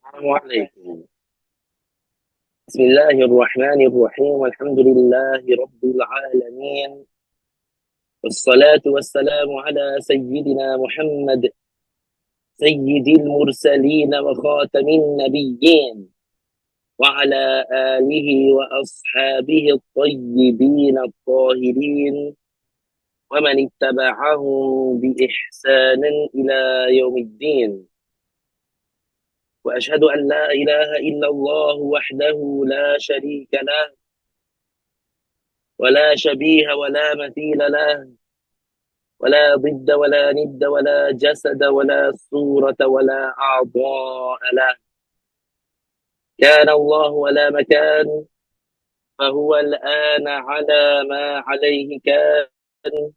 السلام عليكم. بسم الله الرحمن الرحيم والحمد لله رب العالمين والصلاة والسلام على سيدنا محمد سيد المرسلين وخاتم النبيين وعلى آله وأصحابه الطيبين الطاهرين ومن اتبعهم بإحسان إلى يوم الدين. وأشهد أن لا إله إلا الله وحده لا شريك له ولا شبيه ولا مثيل له ولا ضد ولا ند ولا جسد ولا صورة ولا أعضاء له. كان الله ولا مكان، فهو الآن على ما عليه كان.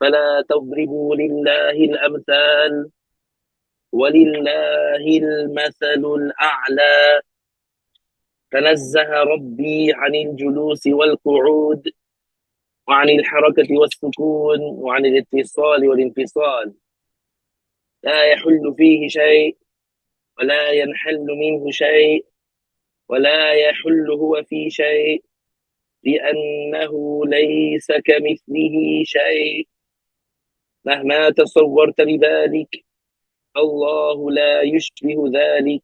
فلا تضربوا لله الأمثال، ولله المثل الأعلى. تنزه ربي عن الجلوس والقعود، وعن الحركة والسكون، وعن الاتصال والانفصال. لا يحل فيه شيء ولا ينحل منه شيء ولا يحل هو في شيء، لأنه ليس كمثله شيء. مهما تصورت بذلك، الله لا يشبه ذلك.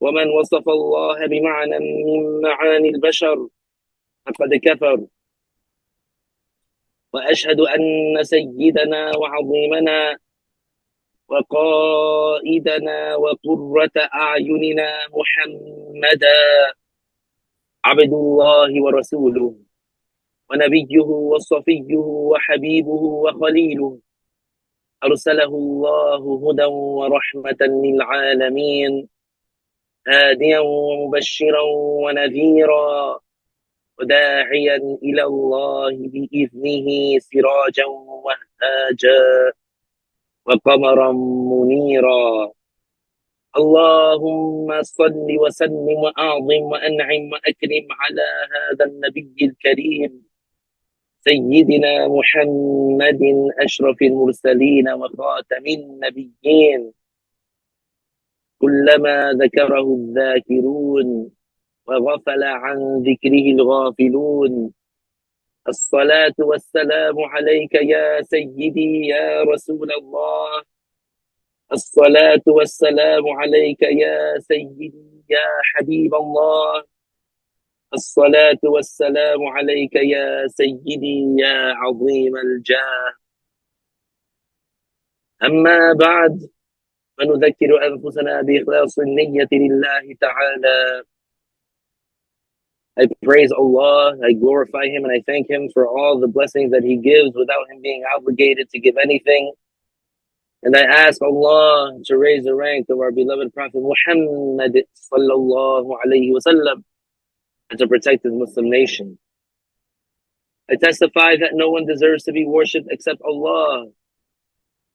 ومن وصف الله بمعنى من معاني البشر فقد كفر. وأشهد أن سيدنا وعظيمنا وقائدنا وقرة أعيننا محمدا عبد الله ورسوله ونبيه وصفيه وحبيبه وخليله، أرسله الله هدى ورحمة للعالمين، هاديا ومبشرا ونذيرا، وداعيا إلى الله بإذنه سراجا وهاجا وقمرا منيرا. اللهم صل وسلم وأعظم وأنعم وأكرم على هذا النبي الكريم سيدنا محمد أشرف المرسلين وخاتم النبيين. كلما ذكره الذاكرون وغفل عن ذكره الغافلون. الصلاة والسلام عليك يا سيدي يا رسول الله. الصلاة والسلام عليك يا سيدي يا حبيب الله. الصلاة والسلام عليك يا سيدي يا عظيم الجاه. أما بعد، فنذكر أنفسنا بإخلاص النية لله تعالى. I praise Allah, I glorify Him, and I thank Him for all the blessings that He gives without Him being obligated to give anything. And I ask Allah to raise the rank of our beloved Prophet Muhammad sallallahu alayhi wasallam and to protect his Muslim nation. I testify that no one deserves to be worshipped except Allah,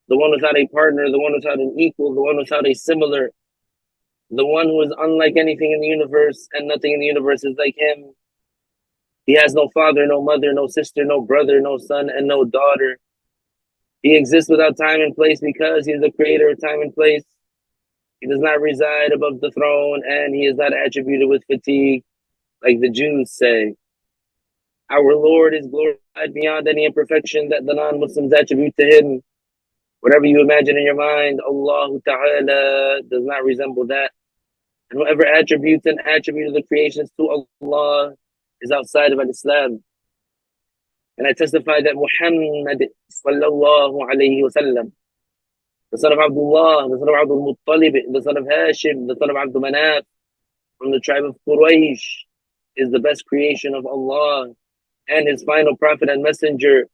the one without a partner, the one without an equal, the one without a similar, the one who is unlike anything in the universe, and nothing in the universe is like Him. He has no father, no mother, no sister, no brother, no son, and no daughter. He exists without time and place because He is the creator of time and place. He does not reside above the throne, and He is not attributed with fatigue, like the Jews say. Our Lord is glorified beyond any imperfection that the non-Muslims attribute to Him. Whatever you imagine in your mind, Allah Ta'ala does not resemble that. And whoever attributes an attribute of the creations to Allah is outside of Islam. And I testify that Muhammad sallallahu alayhi wasallam, the son of Abdullah, the son of Abdul Muttalib, the son of Hashim, the son of Abdul Manaf, from the tribe of Quraysh, is the best creation of Allah and His final prophet and messenger,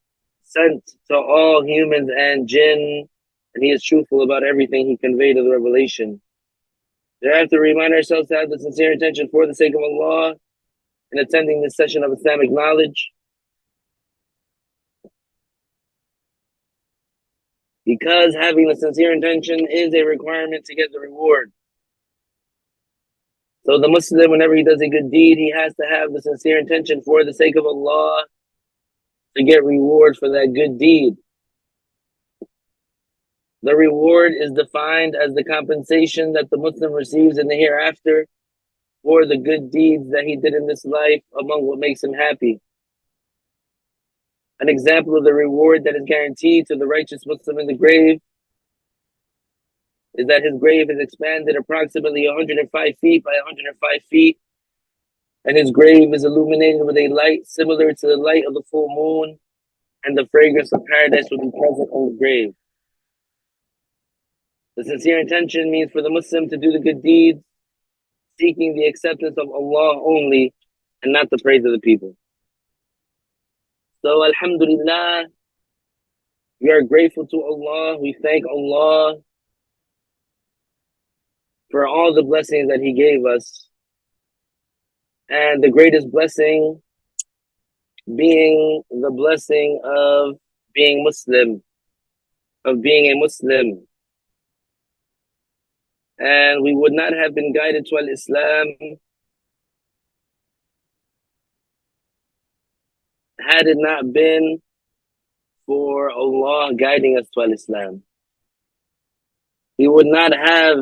sent to all humans and jinn, and He is truthful about everything He conveyed of the revelation. Thereafter, remind ourselves to have the sincere intention for the sake of Allah in attending this session of Islamic knowledge, because having the sincere intention is a requirement to get the reward. So the Muslim, whenever he does a good deed, he has to have the sincere intention for the sake of Allah to get reward for that good deed. The reward is defined as the compensation that the Muslim receives in the hereafter for the good deeds that he did in this life among what makes him happy. An example of the reward that is guaranteed to the righteous Muslim in the grave is that his grave is expanded approximately 105 feet by 105 feet, and his grave is illuminated with a light similar to the light of the full moon, and the fragrance of paradise will be present on the grave. The sincere intention means for the Muslim to do the good deeds, seeking the acceptance of Allah only, and not the praise of the people. So, alhamdulillah, we are grateful to Allah. We thank Allah for all the blessings that He gave us. And the greatest blessing being the blessing of being Muslim, of being a Muslim. And we would not have been guided to Al-Islam had it not been for Allah guiding us to Al-Islam. We would not have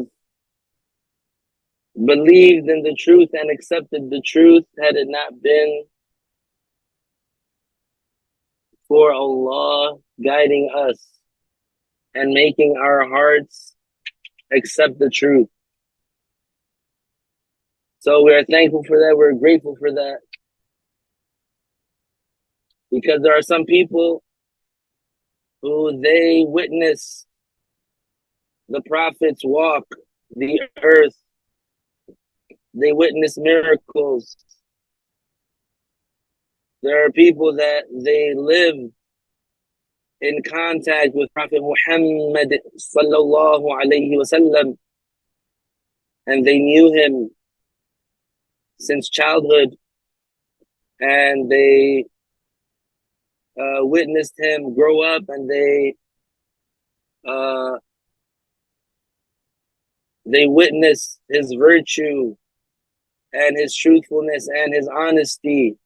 believed in the truth and accepted the truth had it not been for Allah guiding us and making our hearts accept the truth. So we are thankful for that. We're grateful for that. Because there are some people who they witness the prophets walk the earth. They witness miracles. There are people that they live in contact with Prophet Muhammad sallallahu alayhi wasallam, and they knew him since childhood, and they witnessed him grow up, and they witnessed his virtue and his truthfulness and his honesty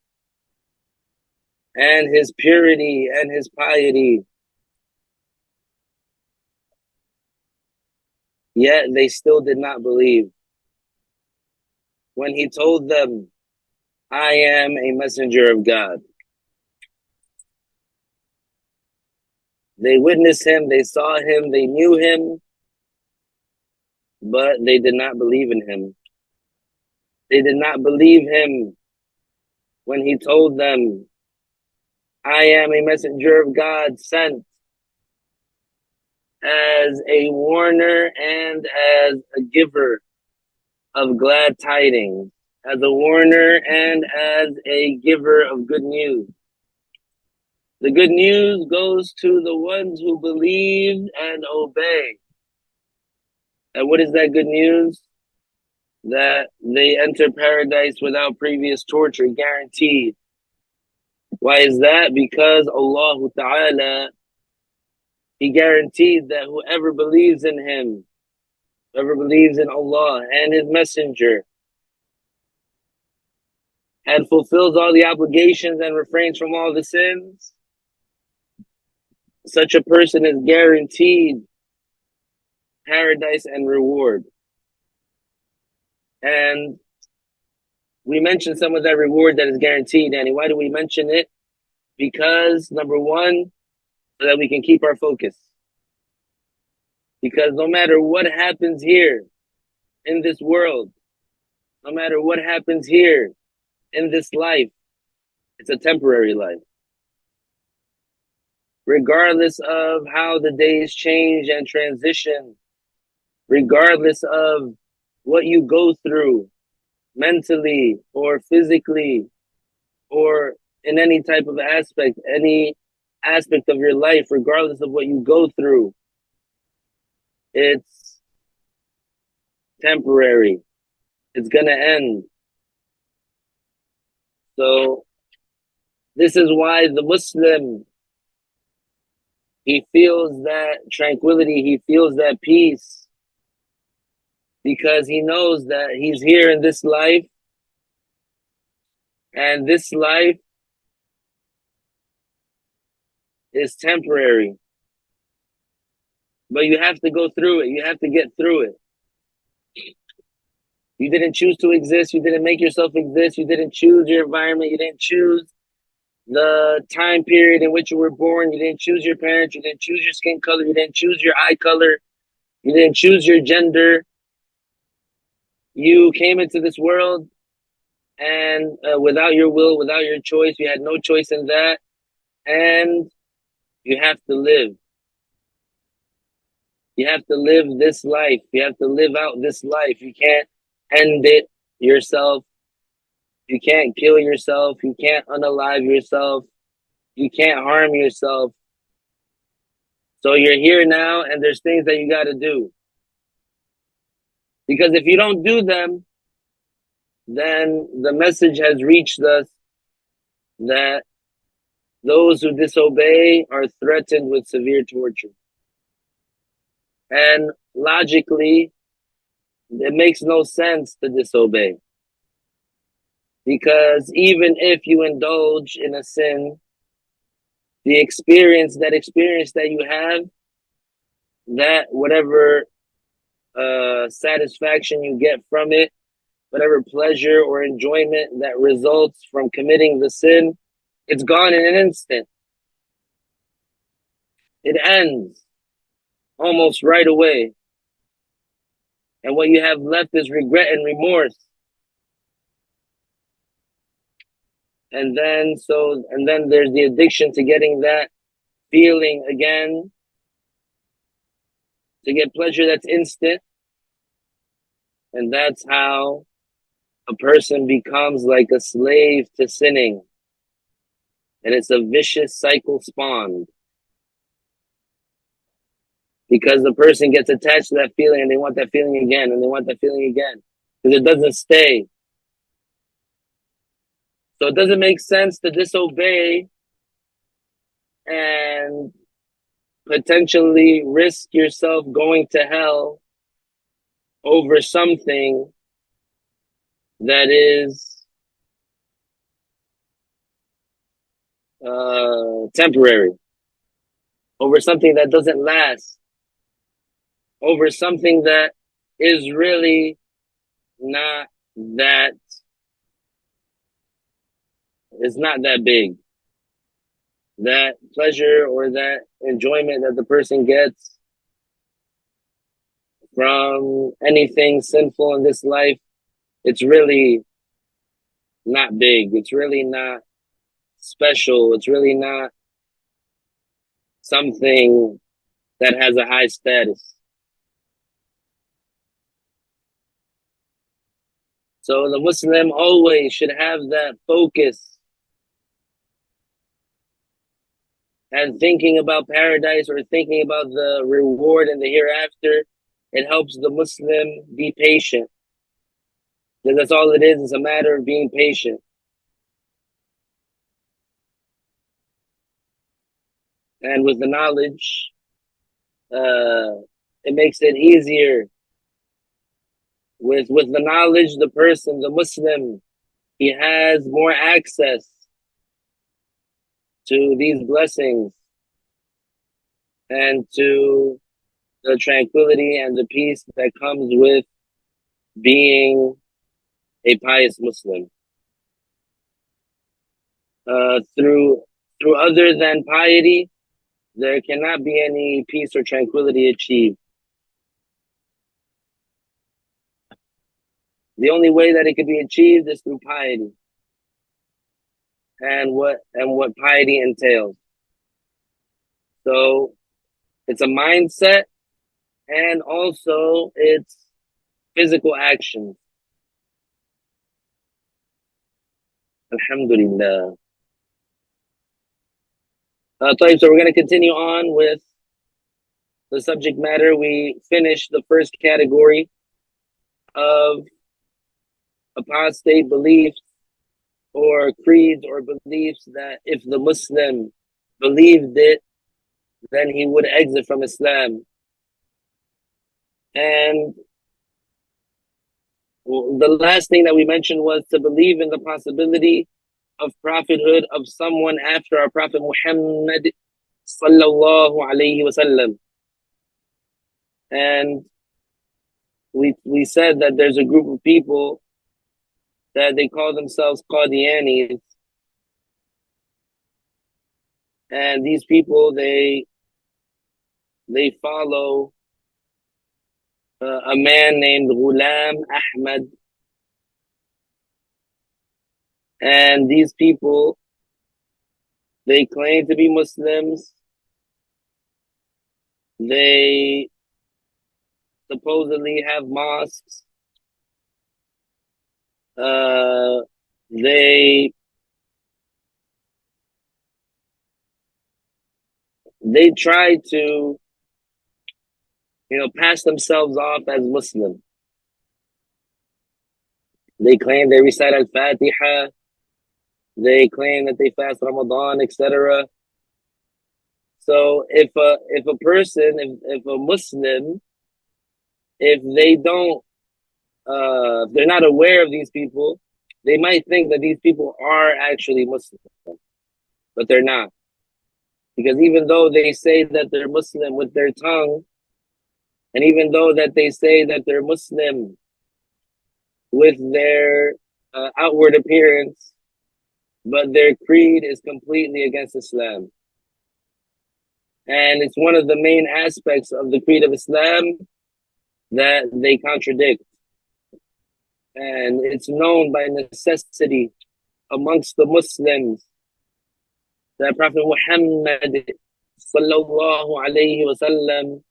and his purity and his piety. Yet they still did not believe. When he told them, I am a messenger of God. They witnessed him, they saw him, they knew him, but they did not believe in him. They did not believe him when he told them, I am a messenger of God sent as a warner and as a giver of glad tidings, as a warner and as a giver of good news. The good news goes to the ones who believe and obey. And what is that good news? That they enter paradise without previous torture, guaranteed. Why is that? Because Allah Ta'ala, He guaranteed that whoever believes in Him, whoever believes in Allah and His Messenger, and fulfills all the obligations and refrains from all the sins, such a person is guaranteed paradise and reward. And we mentioned some of that reward that is guaranteed, Danny. Why do we mention it? Because, number one, so that we can keep our focus. Because no matter what happens here in this world, no matter what happens here in this life, it's a temporary life. Regardless of how the days change and transition, regardless of what you go through mentally or physically or in any type of aspect, any aspect of your life, regardless of what you go through, it's temporary. It's going to end. So this is why the Muslim, he feels that tranquility, he feels that peace, because he knows that he's here in this life, and this life is temporary. But you have to go through it. You have to get through it. You didn't choose to exist. You didn't make yourself exist. You didn't choose your environment. You didn't choose the time period in which you were born. You didn't choose your parents. You didn't choose your skin color. You didn't choose your eye color. You didn't choose your gender. You came into this world and without your will, without your choice, you had no choice in that. And you have to live. You have to live this life. You have to live out this life. You can't end it yourself. You can't kill yourself. You can't unalive yourself. You can't harm yourself. So you're here now, and there's things that you got to do. Because if you don't do them, then the message has reached us that those who disobey are threatened with severe torture. And logically, it makes no sense to disobey. Because even if you indulge in a sin, the experience that you have, that whatever satisfaction you get from it, whatever pleasure or enjoyment that results from committing the sin, it's gone in an instant. It ends almost right away. And what you have left is regret and remorse. And then there's the addiction to getting that feeling again, to get pleasure that's instant. And that's how a person becomes like a slave to sinning. And it's a vicious cycle spawned. Because the person gets attached to that feeling and they want that feeling again and they want that feeling again. Because it doesn't stay. So it doesn't make sense to disobey and potentially risk yourself going to hell over something that is temporary, over something that doesn't last, over something that is really not that, it's not that big. That pleasure or that enjoyment that the person gets from anything sinful in this life, it's really not big. It's really not special. It's really not something that has a high status. So the Muslim always should have that focus. And thinking about paradise or thinking about the reward in the hereafter, it helps the Muslim be patient. Because that's all it is. It's a matter of being patient. And with the knowledge, it makes it easier. With the knowledge, the person, the Muslim, he has more access to these blessings and to the tranquility and the peace that comes with being a pious Muslim. Through other than piety, there cannot be any peace or tranquility achieved. The only way that it could be achieved is through piety. And what piety entails. So it's a mindset and also it's physical action. Alhamdulillah. So we're going to continue on with the subject matter. We finished the first category of apostate beliefs or creeds or beliefs that if the Muslim believed it, then he would exit from Islam. And the last thing that we mentioned was to believe in the possibility of prophethood of someone after our Prophet Muhammad sallallahu alayhi wasallam. And we said that there's a group of people that they call themselves Qadianis, and these people they follow a man named Ghulam Ahmad, and these people they claim to be Muslims. They supposedly have mosques. They try to, pass themselves off as Muslim. They claim they recite Al-Fatiha. They claim that they fast Ramadan, etc. So if a person, if a Muslim, if they don't, if they're not aware of these people, they might think that these people are actually Muslim, but they're not. Because even though they say that they're Muslim with their tongue, and even though that they say that they're Muslim with their outward appearance, but their creed is completely against Islam. And it's one of the main aspects of the creed of Islam that they contradict. And it's known by necessity amongst the Muslims that Prophet Muhammad sallallahu alayhi wasallam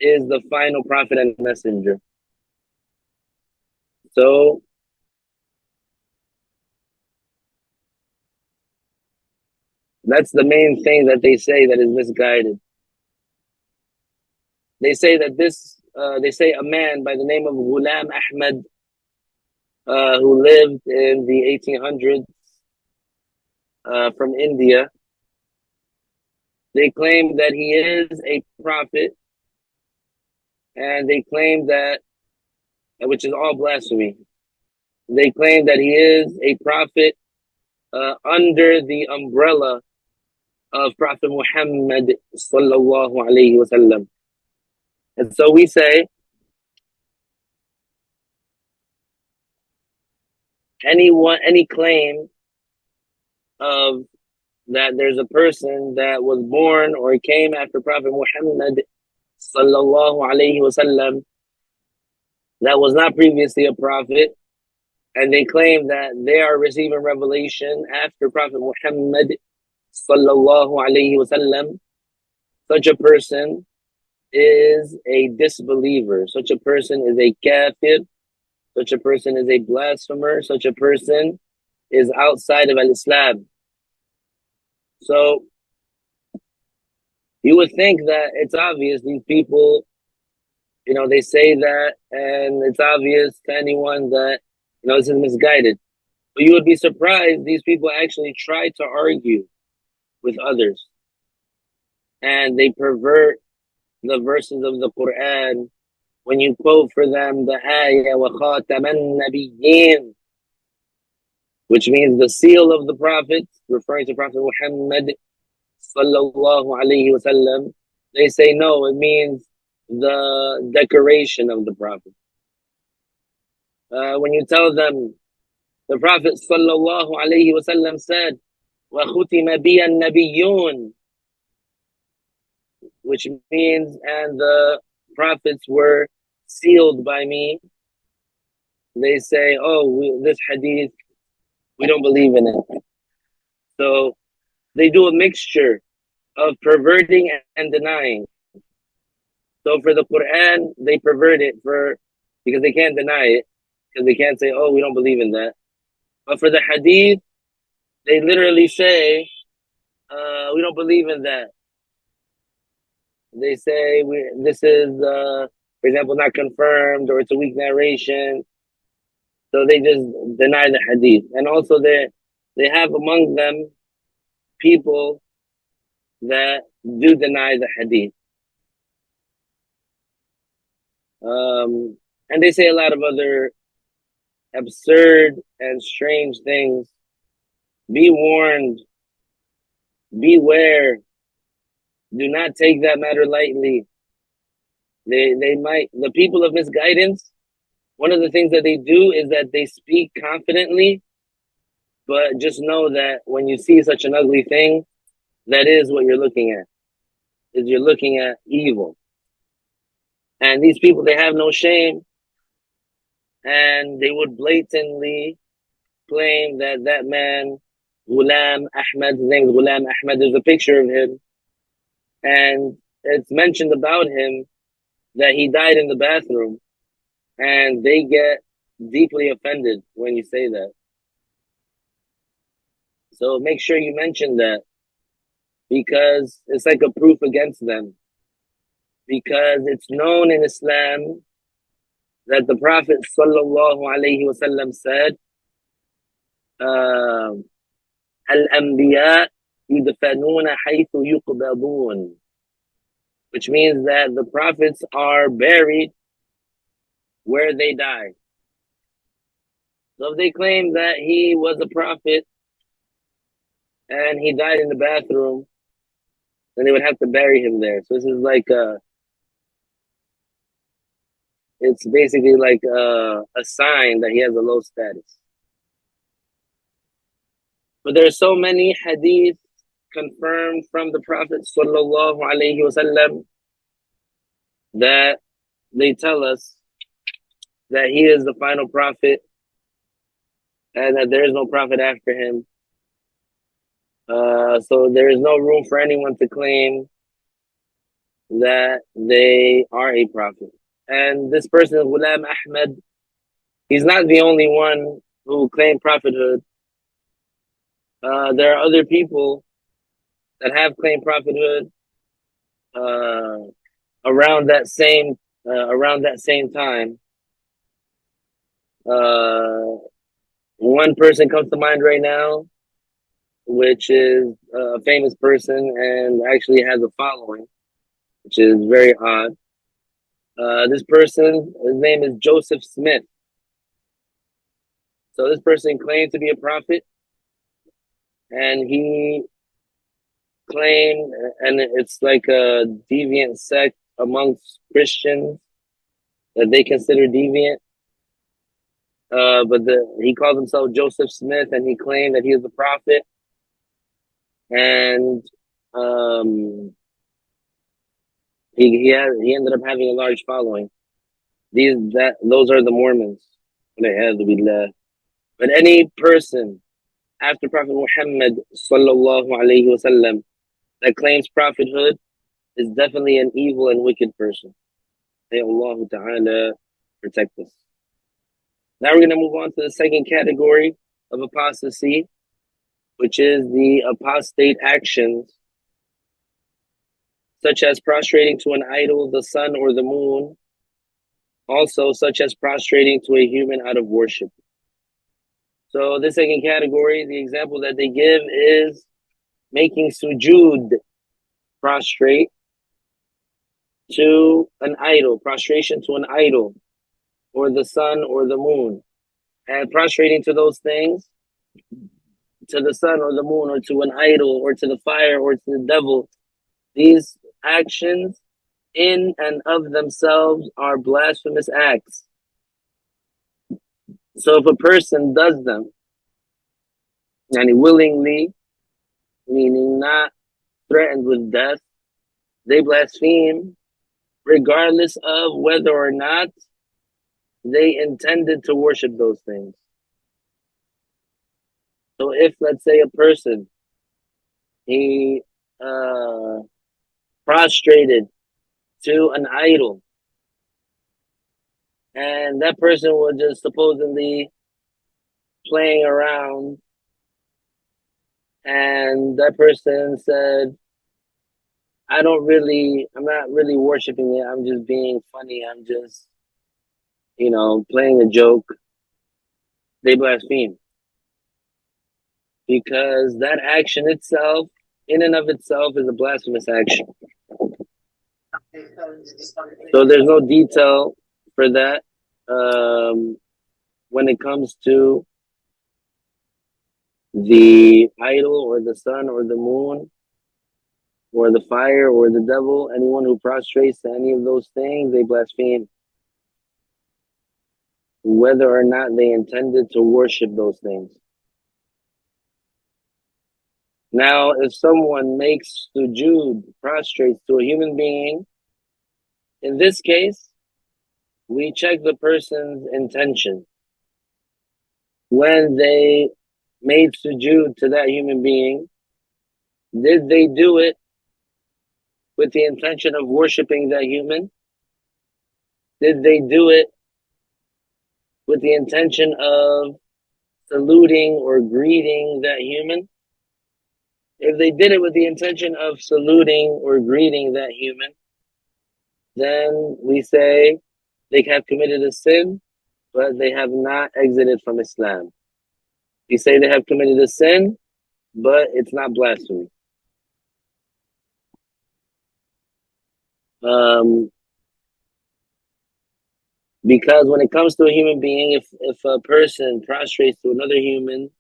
is the final prophet and messenger. So that's the main thing that they say that is misguided. They say that they say a man by the name of Ghulam Ahmad, who lived in the 1800s from India, they claim that he is a prophet, and they claim that, which is all blasphemy, they claim that he is a prophet under the umbrella of Prophet Muhammad sallallahu alayhi wasallam. And so we say, any claim of that there's a person that was born or came after Prophet Muhammad sallallahu alayhi wasallam that was not previously a prophet, and they claim that they are receiving revelation after Prophet Muhammad sallallahu alayhi wasallam, such a person is a disbeliever. Such a person is a kafir. Such a person is a blasphemer. Such a person is outside of Al-Islam. So you would think that it's obvious these people, they say that, and it's obvious to anyone that, this is misguided. But you would be surprised these people actually try to argue with others. And they pervert the verses of the Quran when you quote for them the ayah وَخَاتَمَ النَّبِيِّينَ, which means the seal of the prophets, referring to Prophet Muhammad sallallahu alayhi wasallam. They say no, it means the decoration of the prophet. When you tell them the Prophet sallallahu alayhi wasallam said وَخُتِمَ بِيَ النَّبِيُّونَ, which means and the prophets were sealed by me, they say, this hadith, we don't believe in it. So they do a mixture of perverting and denying. So for the Quran, they pervert it because they can't deny it, because they can't say, we don't believe in that. But for the hadith, they literally say, we don't believe in that. They say this is, for example, not confirmed, or it's a weak narration. So they just deny the hadith. And also they have among them people that do deny the hadith. And they say a lot of other absurd and strange things. Be warned. Beware. Do not take that matter lightly. They might, the people of misguidance, one of the things that they do is that they speak confidently, but just know that when you see such an ugly thing, that is what you're looking at. Is you're looking at evil. And these people, they have no shame, and they would blatantly claim that that man, Ghulam Ahmad, his name is Ghulam Ahmad, there's a picture of him, and it's mentioned about him that he died in the bathroom, and they get deeply offended when you say that. So make sure you mention that, because it's like a proof against them. Because it's known in Islam that the Prophet sallallahu alaihi wasallam said, "Al-anbiya yudfanuna haythu yuqbadun," which means that the prophets are buried where they die. So if they claim that he was a prophet and he died in the bathroom, then they would have to bury him there. So this is like it's basically like a sign that he has a low status. But there are so many hadith confirmed from the Prophet sallallahu alaihi wasallam that they tell us that he is the final prophet and that there is no prophet after him. So there is no room for anyone to claim that they are a prophet. And this person, Ghulam Ahmad, he's not the only one who claimed prophethood. There are other people that have claimed prophethood around that same time. One person comes to mind right now, which is a famous person and actually has a following, which is very odd. This person, his name is Joseph Smith. So this person claimed to be a prophet, and he claimed, and it's like a deviant sect amongst Christians that they consider deviant. But he called himself Joseph Smith, and he claimed that he was a prophet. And he ended up having a large following. Those are the Mormons. But any person after Prophet Muhammad sallallahu alaihi wasallam that claims prophethood is definitely an evil and wicked person. May Allah Ta'ala protect us. Now we're going to move on to the second category of apostasy, which is the apostate actions, such as prostrating to an idol, the sun, or the moon. Also, such as prostrating to a human out of worship. So the second category, the example that they give is making sujood, prostrate to an idol, prostration to an idol, or the sun or the moon. And prostrating to those things, to the sun or the moon, or to an idol, or to the fire, or to the devil, these actions in and of themselves are blasphemous acts. So if a person does them, and willingly, meaning not threatened with death, they blaspheme, regardless of whether or not they intended to worship those things. So if, let's say, a person, he prostrated to an idol, and that person was just supposedly playing around, and that person said, I'm not really worshiping it, I'm just being funny, I'm just, playing a joke, they blaspheme. Because that action itself, in and of itself, is a blasphemous action. So there's no detail for that when it comes to the idol or the sun or the moon. or the fire or the devil, anyone who prostrates to any of those things, they blaspheme, whether or not they intended to worship those things. Now, if someone makes sujood, prostrates to a human being, in this case, we check the person's intention. When they made sujood to that human being, did they do it with the intention of worshiping that human? Did they do it with the intention of saluting or greeting that human? If they did it with the intention of saluting or greeting that human, then we say they have committed a sin, but they have not exited from Islam. We say they have committed a sin, but it's not blasphemy. Because when it comes to a human being, if a person prostrates to another human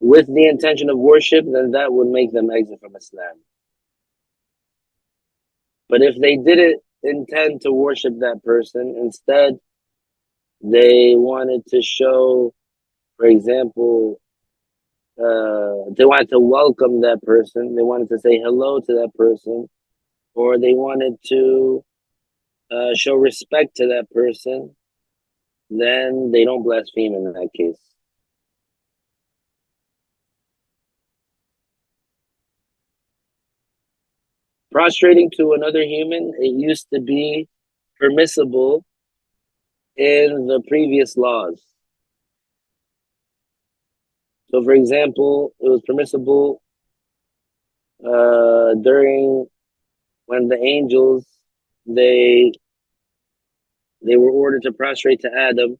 with the intention of worship, then that would make them exit from Islam. But if they didn't intend to worship that person, instead they wanted to show, for example, they wanted to welcome that person, they wanted to say hello to that person, or they wanted to show respect to that person, then they don't blaspheme in that case. Prostrating to another human, it used to be permissible in the previous laws. So, for example, it was permissible during when the angels they were ordered to prostrate to Adam.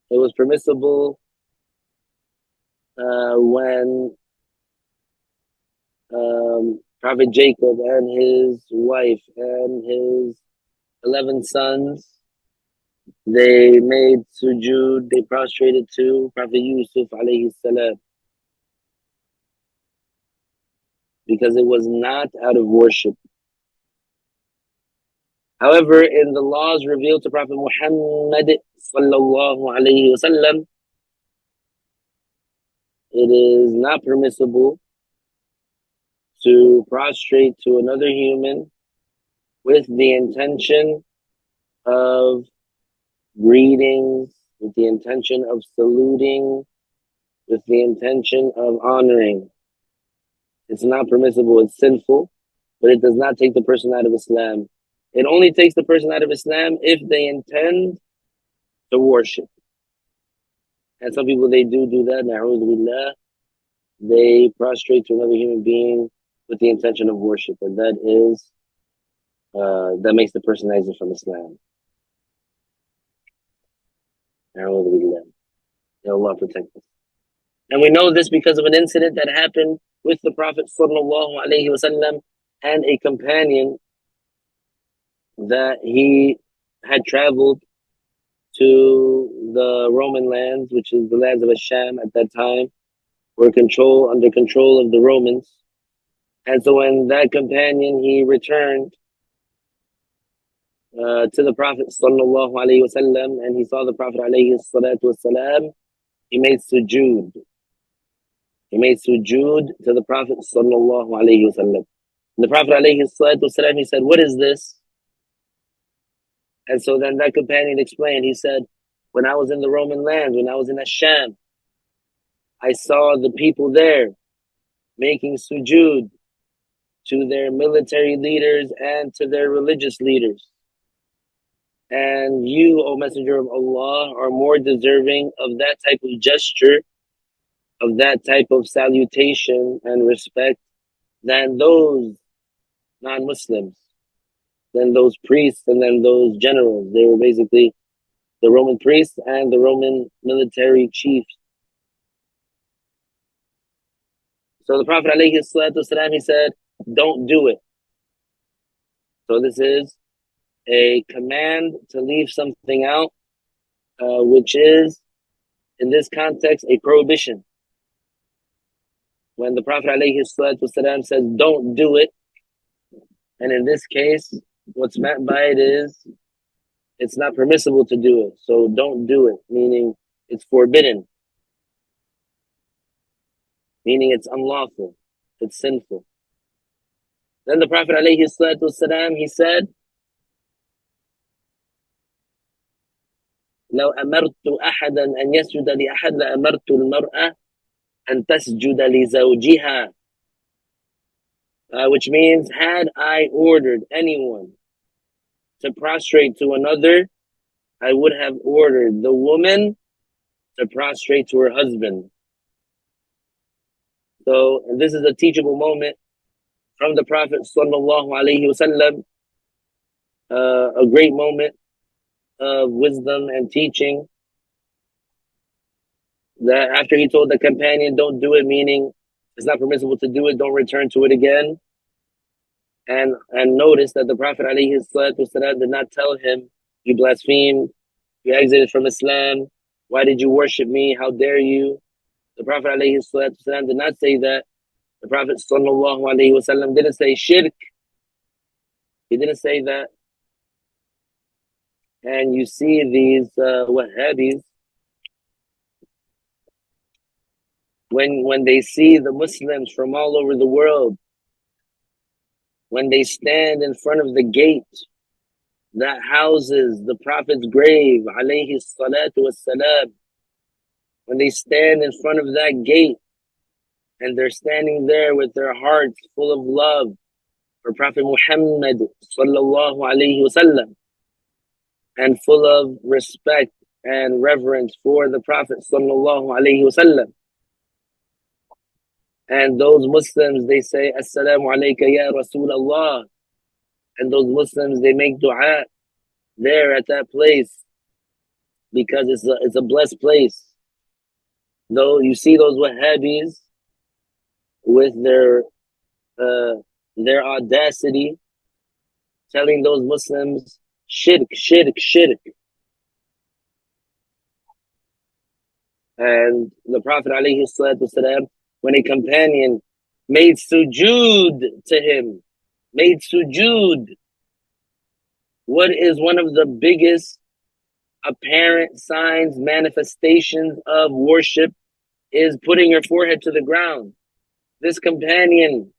It was permissible when Prophet Jacob and his wife and his 11 sons, they made sujood, they prostrated to Prophet Yusuf alayhi salam, because it was not out of worship. However, in the laws revealed to Prophet Muhammad sallallahu alayhi wasallam, it is not permissible to prostrate to another human with the intention of greetings, with the intention of saluting, with the intention of honoring. It's not permissible, it's sinful, but it does not take the person out of Islam. It only takes the person out of Islam if they intend to worship. And some people, they do that, na'udhu billah. They prostrate to another human being with the intention of worship, and that makes the person exit from Islam. Na'udhu billah. May Allah protect us. And we know this because of an incident that happened with the Prophet sallallahu alaihi wasallam and a companion that he had traveled to the Roman lands, which is the lands of Asham at that time, were under control of the Romans. And so when that companion, he returned to the Prophet sallallahu alaihi wasallam, and he saw the Prophet alayhi salatu wasalam, he made sujood. He made sujood to the Prophet sallallahu alaihi wasallam. The Prophet alayhi salatu wasalam, he said, "What is this?" And so then that companion explained, he said, "When I was in the Roman land, when I was in Asham, I saw the people there making sujood to their military leaders and to their religious leaders. And you, O Messenger of Allah, are more deserving of that type of gesture, of that type of salutation and respect than those non-Muslims, than those priests and then those generals." They were basically the Roman priests and the Roman military chiefs. So the Prophet alayhi salatu wasalam, he said, "Don't do it." So this is a command to leave something out, which is, in this context, a prohibition. when the Prophet ﷺ says, don't do it, and in this case, what's meant by it is, it's not permissible to do it, so don't do it, meaning it's forbidden, meaning it's unlawful, it's sinful. Then the Prophet ﷺ, he said, لو أمرت أحدا أن يسجد لأحد لأمرت المرأة أن تسجد لزوجها, which means, had I ordered anyone to prostrate to another, I would have ordered the woman to prostrate to her husband. So, and this is a teachable moment from the Prophet sallallahu alaihi wasallam, a great moment of wisdom and teaching, that after he told the companion, don't do it, meaning it's not permissible to do it, don't return to it again. And notice that the Prophet ﷺ did not tell him, you blasphemed, you exited from Islam, why did you worship me, how dare you? The Prophet ﷺ did not say that. The Prophet ﷺ didn't say shirk. He didn't say that. And you see these Wahhabis, when they see the Muslims from all over the world, when they stand in front of the gate that houses the Prophet's grave, alayhi salatu wassalam, when they stand in front of that gate and they're standing there with their hearts full of love for Prophet Muhammad sallallahu alayhi wasallam, and full of respect and reverence for the Prophet sallallahu alayhi wasallam, and those Muslims, they say, Assalamu alayka ya Rasulallah, and those Muslims, they make dua there at that place because it's a blessed place. Though you see those Wahhabis with their audacity telling those Muslims shirk, shirk, shirk. And the Prophet ﷺ, when a companion made sujood to him, made sujood, what is one of the biggest apparent signs, manifestations of worship, is putting your forehead to the ground. This companion,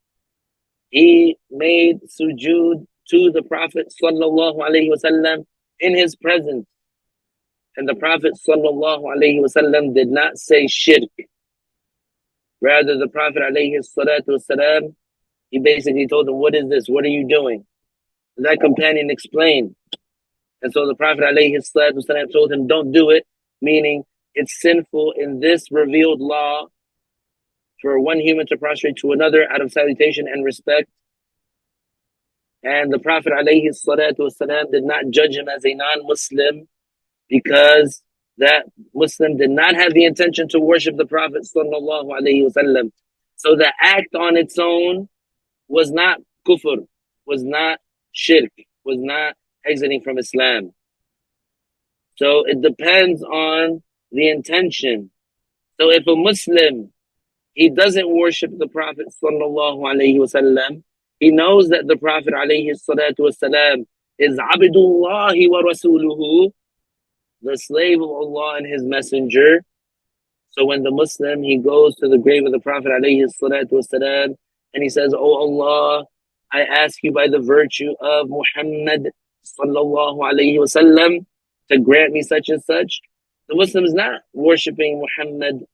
he made sujood to the Prophet sallallahu alaihi wasallam in his presence. And the Prophet sallallahu alaihi wasallam did not say shirk. Rather, the Prophet alayhi salatu wasalam, he basically told him, what is this? What are you doing? And that companion explained. And so the Prophet alayhi salatu wasalam told him, don't do it, meaning it's sinful in this revealed law for one human to prostrate to another out of salutation and respect. And the Prophet alayhi salatu wasalam did not judge him as a non-Muslim because that Muslim did not have the intention to worship the Prophet sallallahu alayhi wasallam. So the act on its own was not kufr, was not shirk, was not exiting from Islam. So it depends on the intention. So if a Muslim, he doesn't worship the Prophet sallallahu alayhi wasallam, he knows that the Prophet alayhi salatu wasalam is abdullahi wa rasuluhu, the slave of Allah and his messenger. So when the Muslim, he goes to the grave of the Prophet alayhi salatu wasalam, and he says, oh Allah, I ask you by the virtue of Muhammad sallallahu alayhi wasallam to grant me such and such. The Muslim is not worshipping Muhammad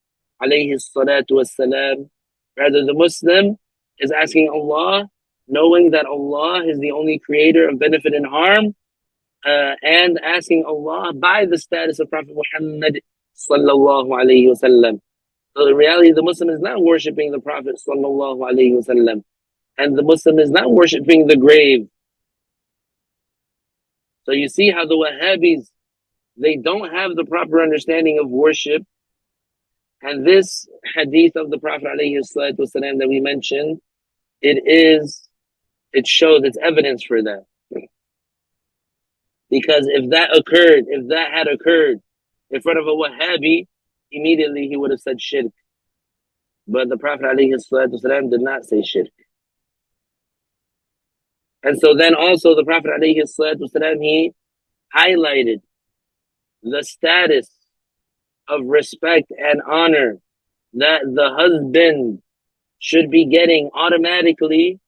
alayhi salatu wasalam. Rather, the Muslim is asking Allah, knowing that Allah is the only creator of benefit and harm, and asking Allah by the status of Prophet Muhammad sallallahu alayhi wasallam. So in reality, the Muslim is not worshipping the Prophet sallallahu alayhi wasallam, and the Muslim is not worshipping the grave. So you see how the Wahhabis, they don't have the proper understanding of worship. And this hadith of the Prophet alayhi salatu wasalam that we mentioned, it shows, it's evidence for that. Because if that had occurred in front of a Wahhabi, immediately he would have said shirk. But the Prophet ﷺ did not say shirk. And so then also the Prophet ﷺ, he highlighted the status of respect and honor that the husband should be getting automatically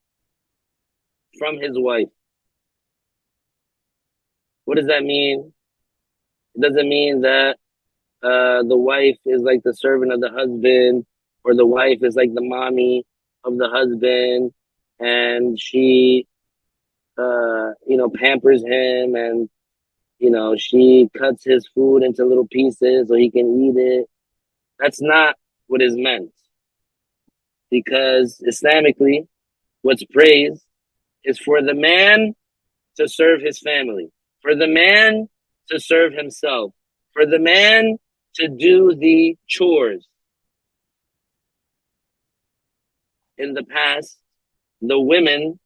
from his wife. What does that mean? It doesn't mean that the wife is like the servant of the husband, or the wife is like the mommy of the husband, and she, pampers him, and she cuts his food into little pieces so he can eat it. That's not what is meant, because Islamically, what's praised is for the man to serve his family, for the man to serve himself, for the man to do the chores. In the past, the women,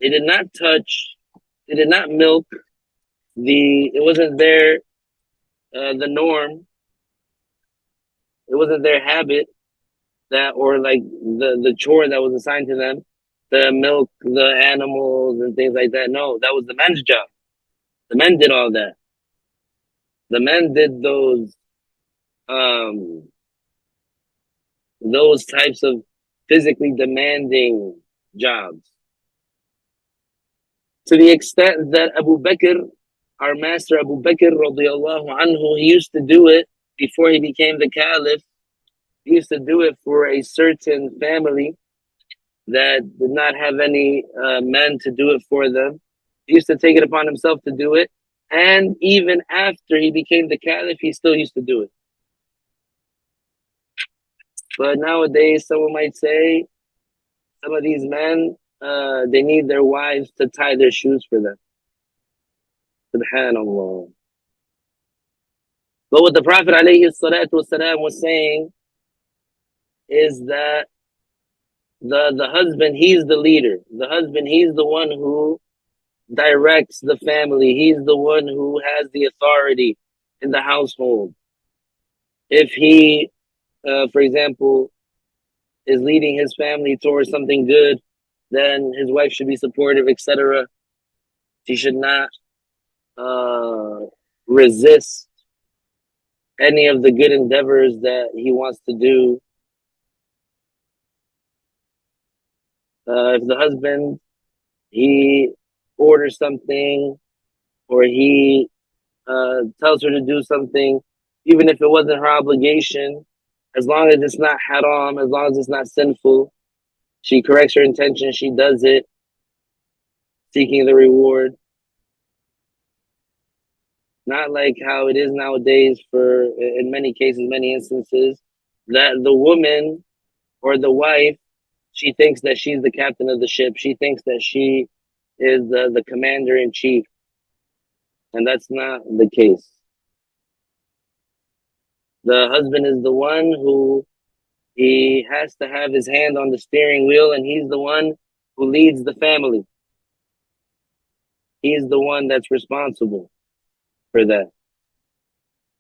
they did not touch, they did not milk, it wasn't their, the norm, it wasn't their habit, that, or like the chore that was assigned to them, to milk the animals and things like that. No, that was the men's job. The men did all that. The men did those types of physically demanding jobs. To the extent that Abu Bakr, our master Abu Bakr radiallahu anhu, he used to do it before he became the caliph. He used to do it for a certain family that did not have any men to do it for them. He used to take it upon himself to do it. And even after he became the caliph, he still used to do it. But nowadays, someone might say, some of these men, they need their wives to tie their shoes for them. Subhanallah. But what the Prophet ﷺ was saying is that the husband, he's the leader. The husband, he's the one who directs the family. He's the one who has the authority in the household. If he, for example, is leading his family towards something good, then his wife should be supportive, etc. She should not resist any of the good endeavors that he wants to do. If the husband, he orders something, or he tells her to do something, even if it wasn't her obligation, as long as it's not haram, as long as it's not sinful, she corrects her intention, she does it, seeking the reward. Not like how it is nowadays in many cases, many instances, that the woman or the wife, she thinks that she's the captain of the ship. She thinks that she is the commander in chief. And that's not the case. The husband is the one who, he has to have his hand on the steering wheel, and he's the one who leads the family. He's the one that's responsible for that.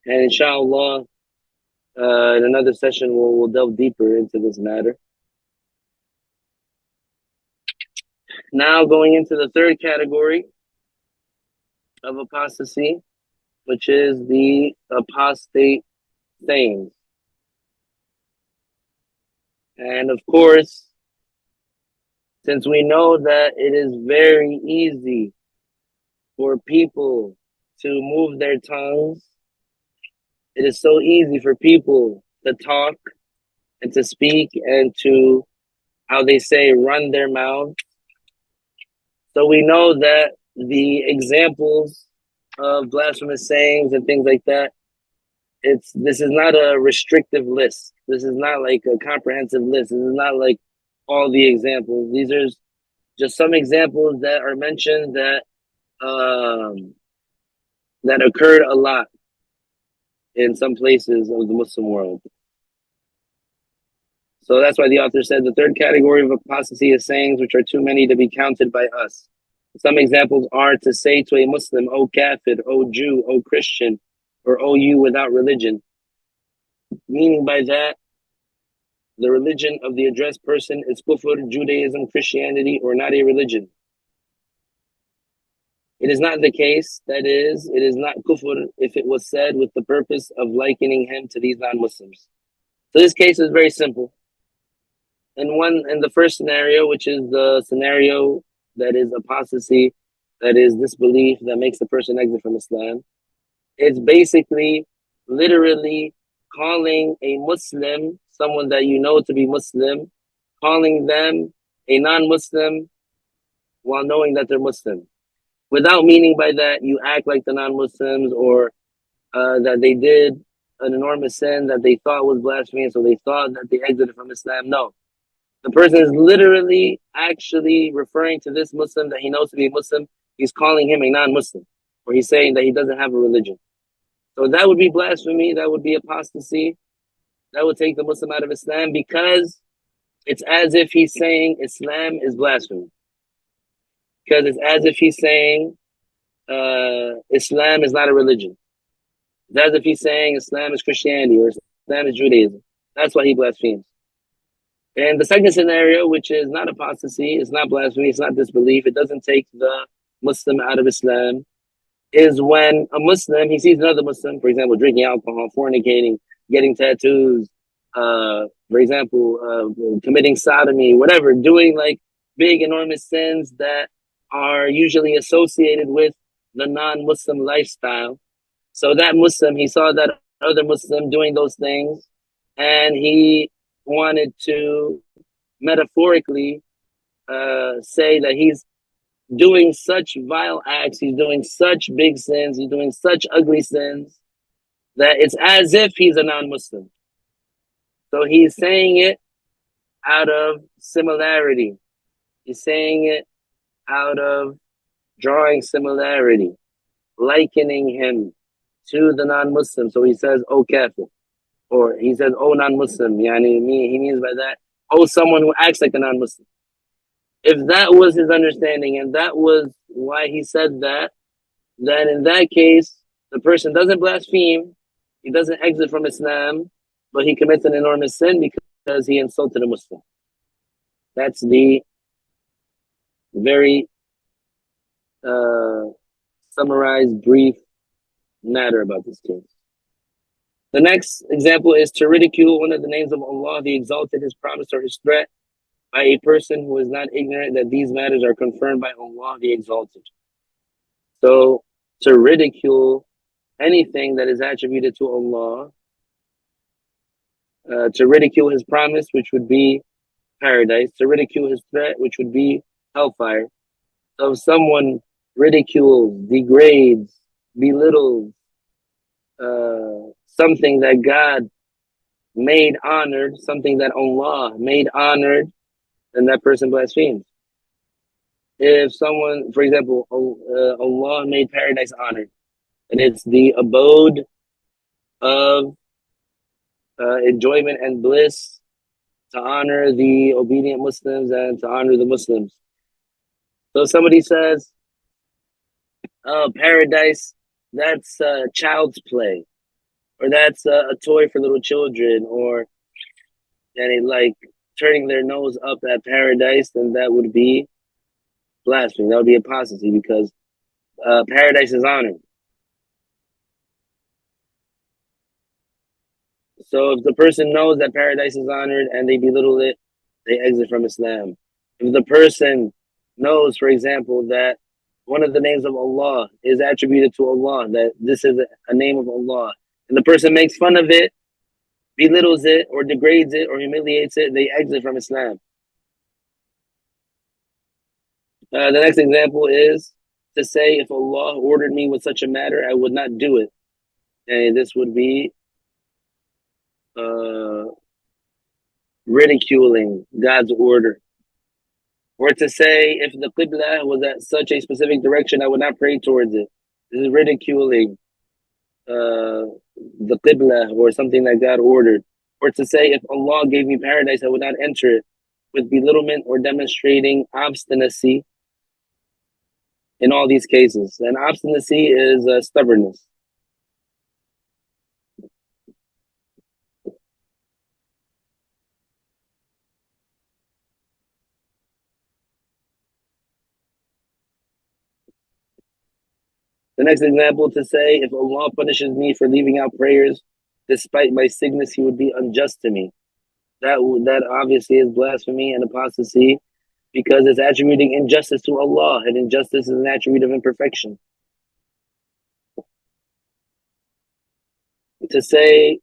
And inshallah, in another session, we'll delve deeper into this matter. Now going into the third category of apostasy, which is the apostate sayings. And of course, since we know that it is very easy for people to move their tongues, it is so easy for people to talk and to speak and to, how they say, run their mouths. So we know that the examples of blasphemous sayings and things like that, this is not a restrictive list. This is not like a comprehensive list. This is not like all the examples. These are just some examples that are mentioned that that occurred a lot in some places of the Muslim world. So that's why the author said the third category of apostasy is sayings which are too many to be counted by us. Some examples are to say to a Muslim, "O Kafir, O Jew, O Christian," or "O you without religion." Meaning by that the religion of the addressed person is kufr, Judaism, Christianity, or not a religion. It is not the case, that is, it is not kufr if it was said with the purpose of likening him to these non-Muslims. So this case is very simple. In the first scenario, which is the scenario that is apostasy, that is disbelief that makes the person exit from Islam, it's basically literally calling a Muslim, someone that you know to be Muslim, calling them a non-Muslim while knowing that they're Muslim. Without meaning by that you act like the non-Muslims, or that they did an enormous sin that they thought was blasphemy, so they thought that they exited from Islam. No. The person is literally actually referring to this Muslim that he knows to be a Muslim. He's calling him a non-Muslim, or he's saying that he doesn't have a religion. So that would be blasphemy, that would be apostasy, that would take the Muslim out of Islam, because it's as if he's saying Islam is blasphemy. Because it's as if he's saying Islam is not a religion. It's as if he's saying Islam is Christianity or Islam is Judaism. That's why he blasphemes. And the second scenario, which is not apostasy, it's not blasphemy, it's not disbelief, it doesn't take the Muslim out of Islam, is when a Muslim, he sees another Muslim, for example, drinking alcohol, fornicating, getting tattoos, for example, committing sodomy, whatever, doing like big, enormous sins that are usually associated with the non-Muslim lifestyle. So that Muslim, he saw that other Muslim doing those things, and he wanted to metaphorically say that he's doing such vile acts, he's doing such big sins, he's doing such ugly sins, that it's as if he's a non-Muslim. So he's saying it out of similarity. He's saying it out of drawing similarity, likening him to the non-Muslim. So he says, oh kafir. Or he says, oh non-Muslim. Yani, he means by that, oh someone who acts like a non-Muslim. If that was his understanding and that was why he said that, then in that case, the person doesn't blaspheme, he doesn't exit from Islam, but he commits an enormous sin because he insulted a Muslim. That's the very summarized, brief matter about this case. The next example is to ridicule one of the names of Allah, the Exalted, His promise, or His threat, by a person who is not ignorant that these matters are confirmed by Allah, the Exalted. So, to ridicule anything that is attributed to Allah, to ridicule His promise, which would be paradise, to ridicule His threat, which would be hellfire. So if someone ridicules, degrades, belittles something that God made honored, something that Allah made honored, then that person blasphemes. If someone, for example, Allah made paradise honored, and it's the abode of enjoyment and bliss to honor the obedient Muslims and to honor the Muslims. So somebody says, oh, paradise, that's child's play, or that's a toy for little children, or like turning their nose up at paradise, then that would be blasphemy. That would be apostasy, because paradise is honored. So if the person knows that paradise is honored and they belittle it, they exit from Islam. If the person knows, for example, that one of the names of Allah is attributed to Allah, that this is a name of Allah, and the person makes fun of it, belittles it, or degrades it, or humiliates it, they exit from Islam. The next example is to say, if Allah ordered me with such a matter, I would not do it. And this would be ridiculing God's order. Or to say, if the Qibla was at such a specific direction, I would not pray towards it. This is ridiculing the Qibla, or something that God ordered. Or to say, if Allah gave me paradise, I would not enter it, with belittlement or demonstrating obstinacy in all these cases. And obstinacy is stubbornness. The next example, to say, if Allah punishes me for leaving out prayers despite my sickness, He would be unjust to me. That obviously is blasphemy and apostasy, because it's attributing injustice to Allah, and injustice is an attribute of imperfection. To say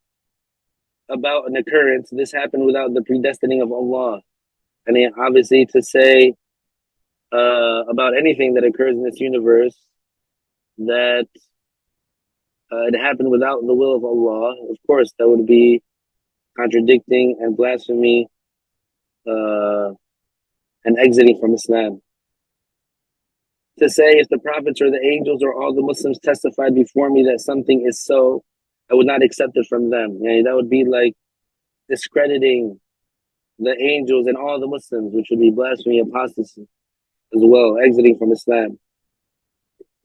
about an occurrence, this happened without the predestining of Allah. And obviously to say about anything that occurs in this universe that it happened without the will of Allah, of course, that would be contradicting and blasphemy and exiting from Islam. To say, if the prophets or the angels or all the Muslims testified before me that something is so, I would not accept it from them. That would be like discrediting the angels and all the Muslims, which would be blasphemy, apostasy as well, exiting from Islam.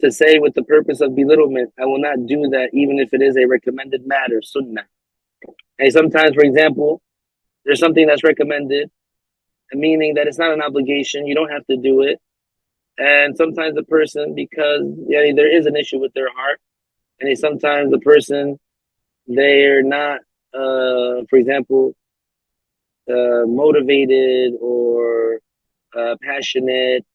To say, with the purpose of belittlement, I will not do that even if it is a recommended matter, sunnah. And sometimes, for example, there's something that's recommended, meaning that it's not an obligation, you don't have to do it. And sometimes the person, because there is an issue with their heart, and sometimes the person, they're not, for example, motivated or passionate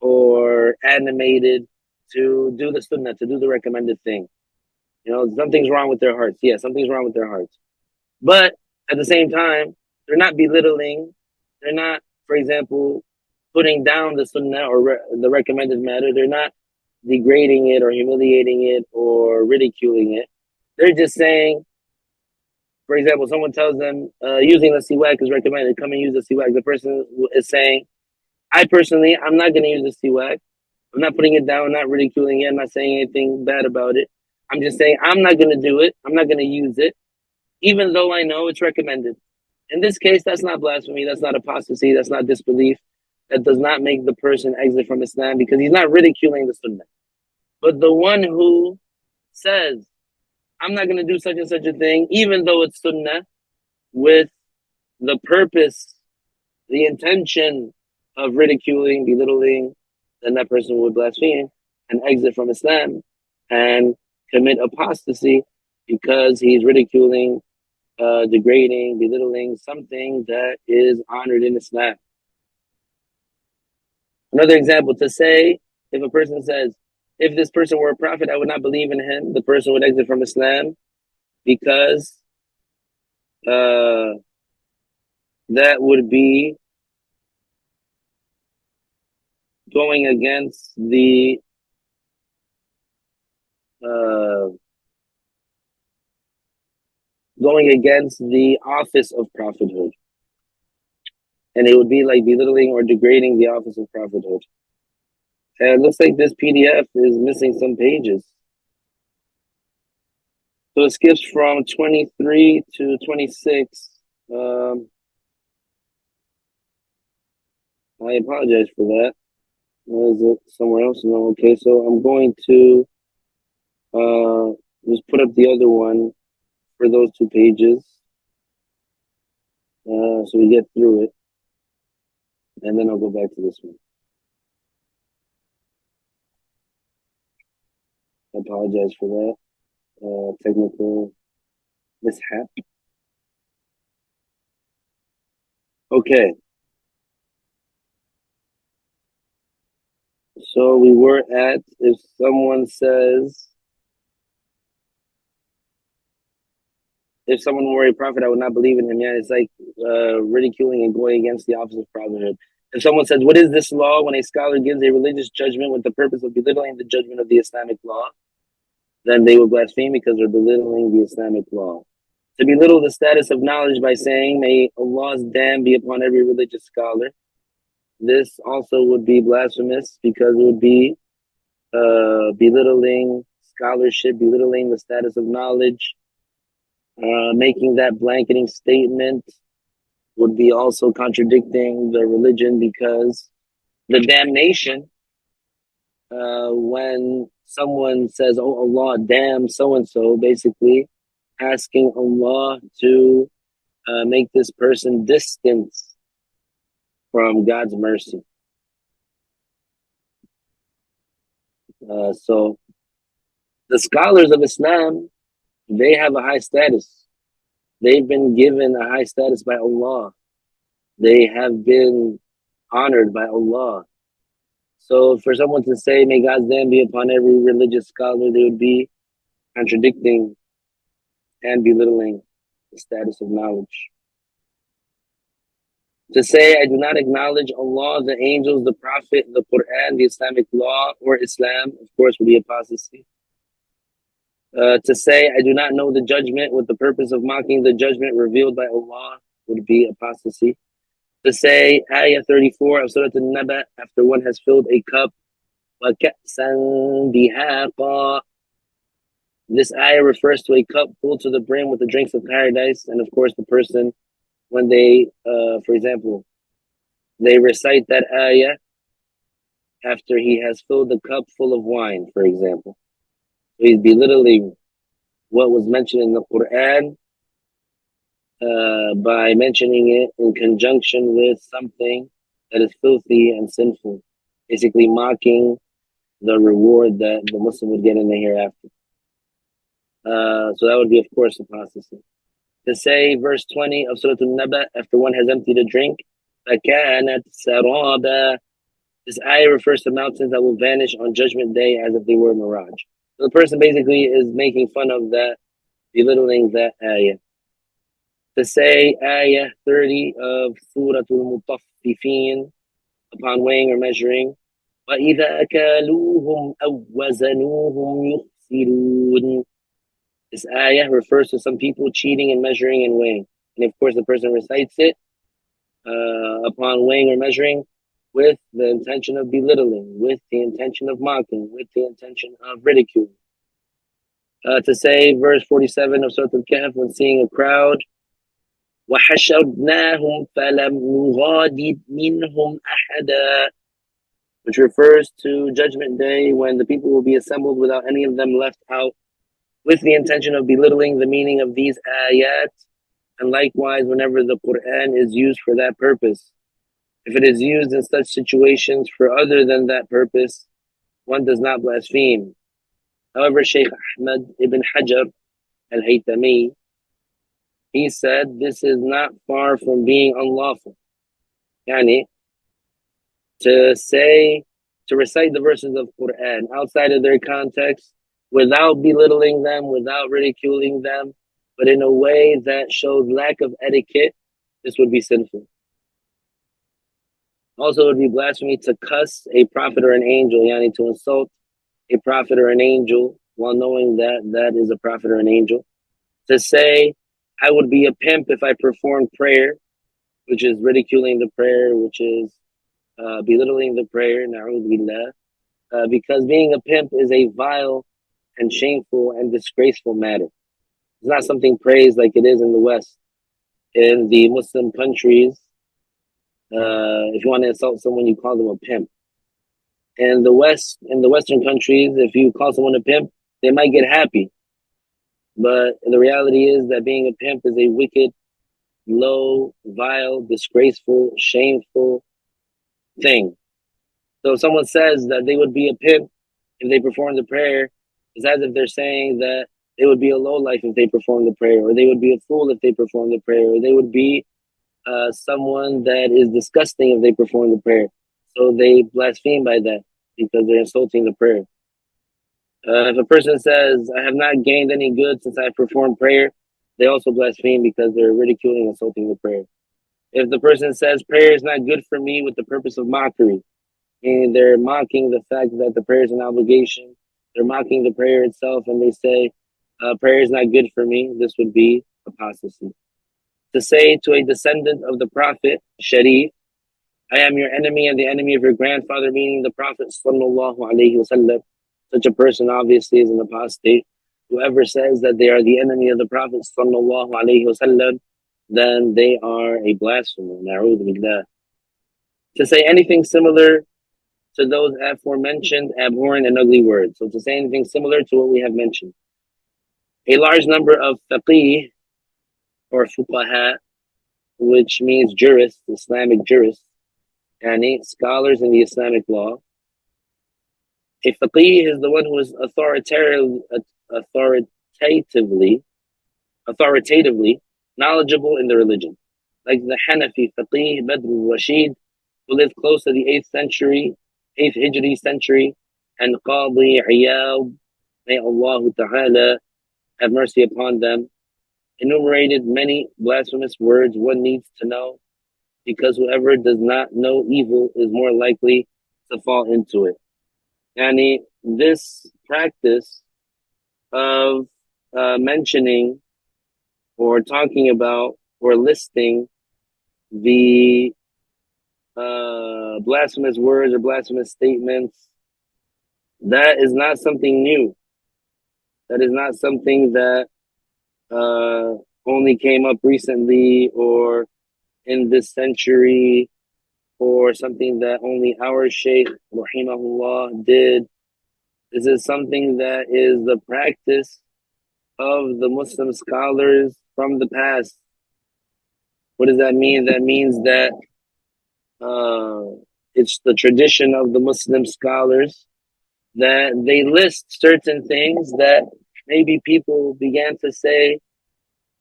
or animated to do the sunnah, to do the recommended thing. Something's wrong with their hearts. Yeah, something's wrong with their hearts. But at the same time, they're not belittling. They're not, for example, putting down the sunnah or the recommended matter. They're not degrading it or humiliating it or ridiculing it. They're just saying, for example, someone tells them using the siwak is recommended, come and use the siwak. The person is saying, I'm not going to use the siwak. I'm not putting it down, I'm not ridiculing it, I'm not saying anything bad about it. I'm just saying I'm not going to do it. I'm not going to use it, even though I know it's recommended. In this case, that's not blasphemy, that's not apostasy, that's not disbelief. That does not make the person exit from Islam, because he's not ridiculing the sunnah. But the one who says, I'm not going to do such and such a thing, even though it's sunnah, with the purpose, the intention of ridiculing, belittling, then that person would blaspheme and exit from Islam and commit apostasy, because he's ridiculing, degrading, belittling something that is honored in Islam. Another example, to say, if a person says, if this person were a prophet, I would not believe in him, the person would exit from Islam, because that would be going against the office of prophethood. And it would be like belittling or degrading the office of prophethood. And it looks like this PDF is missing some pages. So it skips from 23 to 26. I apologize for that. Or is it somewhere else? No, okay. So I'm going to just put up the other one for those 2 pages. So we get through it. And then I'll go back to this one. I apologize for that. Technical mishap. Okay. So we were at, if someone were a prophet, I would not believe in him. Yeah, it's like ridiculing and going against the office of prophethood. If someone says, what is this law? When a scholar gives a religious judgment with the purpose of belittling the judgment of the Islamic law, then they will blaspheme, because they're belittling the Islamic law. To belittle the status of knowledge by saying, may Allah's dam be upon every religious scholar, this also would be blasphemous, because it would be belittling scholarship, belittling the status of knowledge. Making that blanketing statement would be also contradicting the religion, because the damnation, when someone says, oh, Allah damn so-and-so, basically asking Allah to make this person distant from God's mercy. So The scholars of Islam, they have a high status. They've been given a high status by Allah. They have been honored by Allah. So for someone to say, may God's name be upon every religious scholar, they would be contradicting and belittling the status of knowledge. To say, I do not acknowledge Allah, the angels, the Prophet, the Quran, the Islamic law, or Islam, of course, would be apostasy. To say, I do not know the judgment with the purpose of mocking the judgment revealed by Allah would be apostasy. To say, Ayah 34 of Surah An-Naba, after one has filled a cup, وَكَأْسًا دِهَاقًا. This ayah refers to a cup full to the brim with the drinks of paradise. And of course, the person, when they, for example, they recite that ayah after he has filled the cup full of wine, for example. So he's belittling what was mentioned in the Quran by mentioning it in conjunction with something that is filthy and sinful, basically mocking the reward that the Muslim would get in the hereafter. So that would be, of course, apostasy. To say verse 20 of Surah An-Naba, after one has emptied a drink, فَكَانَتْ سَرَابًا. This ayah refers to mountains that will vanish on Judgment Day as if they were a mirage. So the person basically is making fun of that, belittling that ayah. To say ayah 30 of Surah Al-Mutaffifin, upon weighing or measuring, وَإِذَا أَكَالُوهُمْ أَوْ وَزَنُوهُمْ يُخْسِرُونَ. This ayah refers to some people cheating and measuring and weighing. And of course, the person recites it upon weighing or measuring with the intention of belittling, with the intention of mocking, with the intention of ridicule. To say verse 47 of Surah Al-Kahf, when seeing a crowd, وَحَشَرْنَاهُمْ فَلَمْ نُغَادِرْ مِنْهُمْ أَحَدًا, which refers to Judgment Day when the people will be assembled without any of them left out, with the intention of belittling the meaning of these ayat. And likewise, whenever the Quran is used for that purpose, if it is used in such situations for other than that purpose, one does not blaspheme. However, Shaykh Ahmad ibn Hajar al-Haytami, he said this is not far from being unlawful. Yani, to recite the verses of Quran outside of their context, without belittling them, without ridiculing them, but in a way that shows lack of etiquette, this would be sinful. Also, it would be blasphemy to cuss a prophet or an angel, yani to insult a prophet or an angel while knowing that that is a prophet or an angel. To say, I would be a pimp if I performed prayer, which is ridiculing the prayer, which is belittling the prayer, na'udhu billah, because being a pimp is a vile and shameful and disgraceful matter. It's not something praised like it is in the West. In the Muslim countries, if you want to insult someone, you call them a pimp. In the Western countries, if you call someone a pimp, they might get happy. But the reality is that being a pimp is a wicked, low, vile, disgraceful, shameful thing. So if someone says that they would be a pimp if they perform the prayer, it's as if they're saying that they would be a lowlife if they perform the prayer, or they would be a fool if they perform the prayer, or they would be someone that is disgusting if they perform the prayer. So they blaspheme by that because they're insulting the prayer. If a person says, I have not gained any good since I performed prayer, they also blaspheme because they're ridiculing and insulting the prayer. If the person says, prayer is not good for me with the purpose of mockery, and they're mocking the fact that the prayer is an obligation, they're mocking the prayer itself, and they say, prayer is not good for me, this would be apostasy. To say to a descendant of the Prophet, Sharif, I am your enemy and the enemy of your grandfather, meaning the Prophet sallallahu alaihi wasallam, such a person obviously is an apostate. Whoever says that they are the enemy of the Prophet sallallahu alaihi wasallam, then they are a blasphemer. Na'udhu billah. To say anything similar to those aforementioned abhorrent and ugly words. So to say anything similar to what we have mentioned. A large number of faqih or fuqaha, which means jurists, Islamic jurists, and scholars in the Islamic law, A faqih is the one who is authoritatively authoritatively knowledgeable in the religion. Like the Hanafi faqih Badr al-Rashid, who lived close to the 8th century, 8th Hijri century, and Qadi Iyad, may Allah Ta'ala have mercy upon them, enumerated many blasphemous words one needs to know, because whoever does not know evil is more likely to fall into it. Yani, this practice of mentioning or talking about or listing the blasphemous words or blasphemous statements, that is not something new. That is not something that only came up recently or in this century, or something that only our Shaykh, rahimahullah, did. This is something that is the practice of the Muslim scholars from the past. What does that mean? That means that it's the tradition of the Muslim scholars that they list certain things that maybe people began to say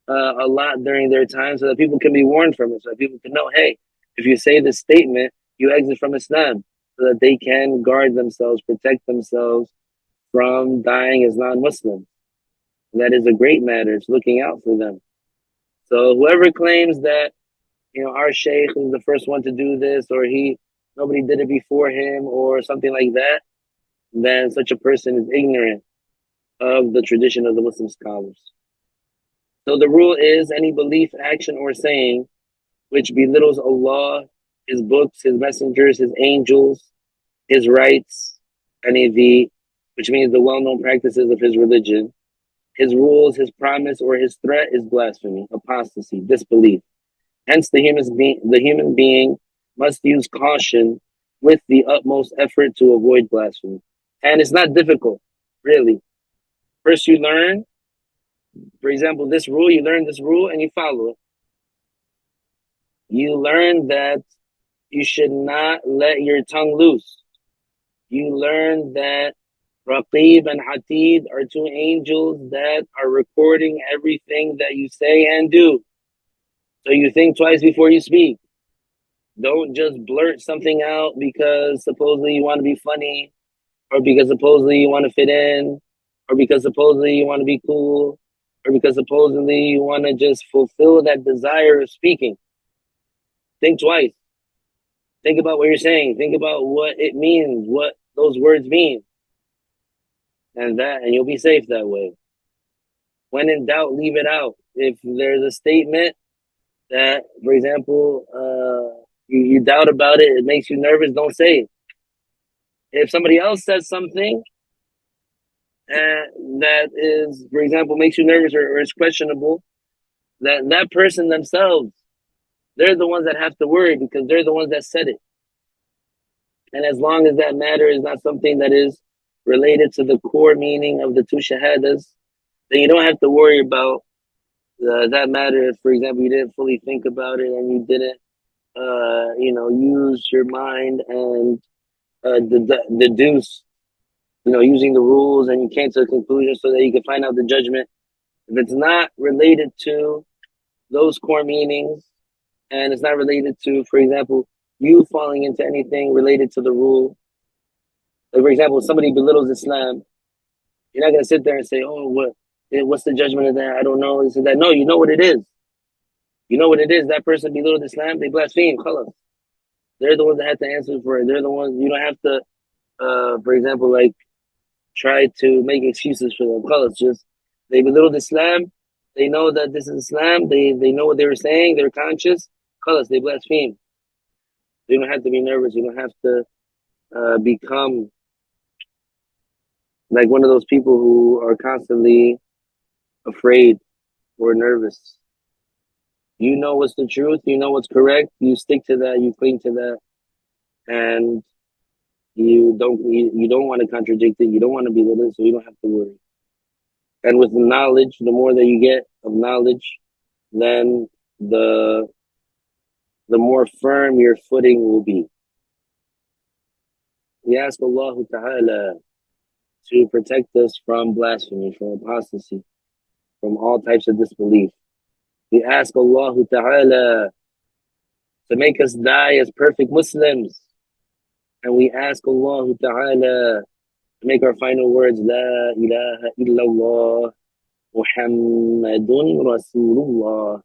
a lot during their time, so that people can be warned from it, so that people can know, hey, if you say this statement, you exit from Islam, so that they can guard themselves, protect themselves from dying as non-Muslims. That is a great matter. It's looking out for them. So whoever claims that, our Shaykh is the first one to do this, or nobody did it before him, or something like that, then such a person is ignorant of the tradition of the Muslim scholars. So the rule is any belief, action, or saying which belittles Allah, His books, His messengers, His angels, His rights, which means the well-known practices of His religion, His rules, His promise, or His threat, is blasphemy, apostasy, disbelief. Hence, the human being must use caution with the utmost effort to avoid blasphemy. And it's not difficult, really. First, you learn, for example, this rule, you learn this rule and you follow it. You learn that you should not let your tongue loose. You learn that Raqib and Atid are two angels that are recording everything that you say and do. So you think twice before you speak. Don't just blurt something out because supposedly you want to be funny, or because supposedly you want to fit in, or because supposedly you want to be cool, or because supposedly you want to just fulfill that desire of speaking. Think twice. Think about what you're saying. Think about what it means, what those words mean. And you'll be safe that way. When in doubt, leave it out. If there's a statement that, for example, you doubt about it, it makes you nervous, don't say it. If somebody else says something that is, for example, makes you nervous or is questionable, that person themselves, they're the ones that have to worry, because they're the ones that said it. And as long as that matter is not something that is related to the core meaning of the two shahadas, then you don't have to worry about that matter. If, for example, you didn't fully think about it and you didn't, use your mind and deduce, using the rules, and you came to a conclusion so that you can find out the judgment. If it's not related to those core meanings, and it's not related to, for example, you falling into anything related to the rule. Like, for example, if somebody belittles Islam, you're not going to sit there and say, oh, what's the judgment of that? I don't know. This and that. No, you know what it is. You know what it is. That person belittled Islam, they blaspheme. Khalas. They're the ones that have to answer for it. They're the ones, you don't have to, for example, like, try to make excuses for them. Khalas. Just, they belittled Islam. They know that this is Islam. They know what they were saying. They're conscious. Khalas, they blaspheme. You don't have to be nervous. You don't have to become like one of those people who are constantly afraid or nervous. You know what's the truth. You know what's correct. You stick to that. You cling to that, and you don't want to contradict it. You don't want to belittle it, so you don't have to worry. And with the knowledge, the more that you get of knowledge, then the more firm your footing will be. We ask Allah Ta'ala to protect us from blasphemy, from apostasy, from all types of disbelief. We ask Allah Ta'ala to make us die as perfect Muslims. And we ask Allah Ta'ala to make our final words, La ilaha illallah Muhammadun Rasulullah.